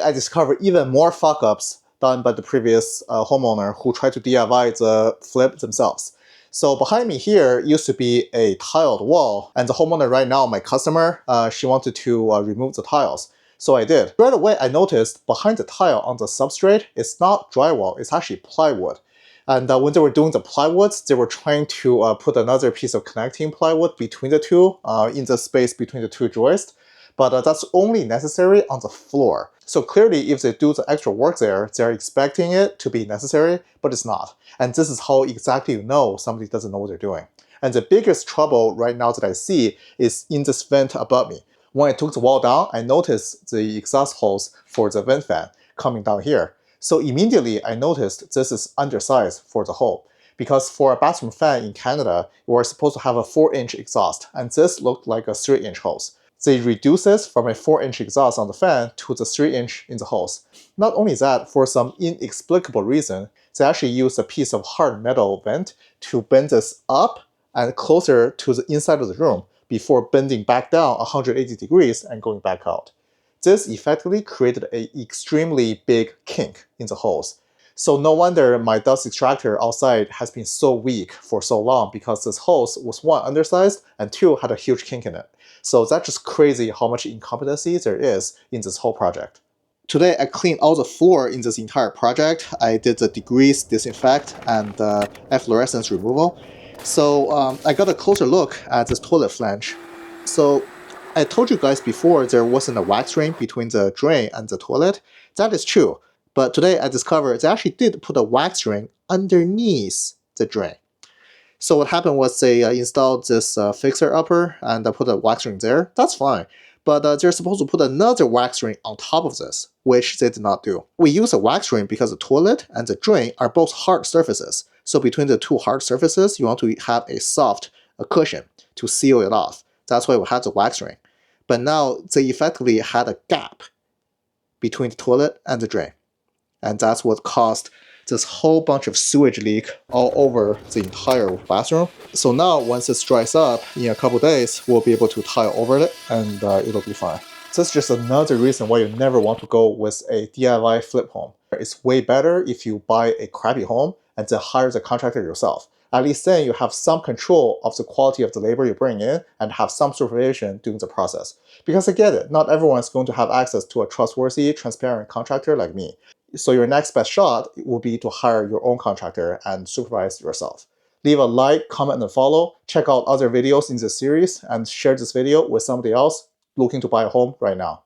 I discovered even more fuck-ups done by the previous homeowner who tried to DIY the flip themselves. So behind me here used to be a tiled wall, and the homeowner right now, my customer, she wanted to remove the tiles. So I did. Right away, I noticed behind the tile on the substrate, it's not drywall, it's actually plywood. And when they were doing the plywoods, they were trying to put another piece of connecting plywood between the two, in the space between the two joists. But that's only necessary on the floor. So clearly, if they do the extra work there, they're expecting it to be necessary, but it's not. And this is how exactly you know somebody doesn't know what they're doing. And the biggest trouble right now that I see is in this vent above me. When I took the wall down, I noticed the exhaust hose for the vent fan coming down here. So immediately I noticed this is undersized for the hole. Because for a bathroom fan in Canada, you are supposed to have a 4-inch exhaust, and this looked like a 3-inch hose. They reduce this from a 4-inch exhaust on the fan to the 3-inch in the hose. Not only that, for some inexplicable reason, they actually use a piece of hard metal vent to bend this up and closer to the inside of the room before bending back down 180 degrees and going back out. This effectively created an extremely big kink in the hose. So no wonder my dust extractor outside has been so weak for so long, because this hose was 1, undersized, and 2, had a huge kink in it. So that's just crazy how much incompetency there is in this whole project. Today I cleaned all the floor in this entire project. I did the degrease disinfect and efflorescence removal. So I got a closer look at this toilet flange. So I told you guys before there wasn't a wax drain between the drain and the toilet. That is true. But today I discovered they actually did put a wax drain underneath the drain. So what happened was they installed this fixer upper and put a wax ring there. That's fine. But they're supposed to put another wax ring on top of this, which they did not do. We use a wax ring because the toilet and the drain are both hard surfaces. So between the two hard surfaces, you want to have a soft cushion to seal it off. That's why we had the wax ring. But now they effectively had a gap between the toilet and the drain. And that's what caused this whole bunch of sewage leak all over the entire bathroom. So now once this dries up in a couple days, we'll be able to tile over it and it'll be fine. So that's just another reason why you never want to go with a DIY flip home. It's way better if you buy a crappy home and then hire the contractor yourself. At least then you have some control of the quality of the labor you bring in and have some supervision during the process. Because I get it, not everyone is going to have access to a trustworthy, transparent contractor like me. So your next best shot will be to hire your own contractor and supervise yourself. Leave a like, comment, and follow. Check out other videos in this series and share this video with somebody else looking to buy a home right now.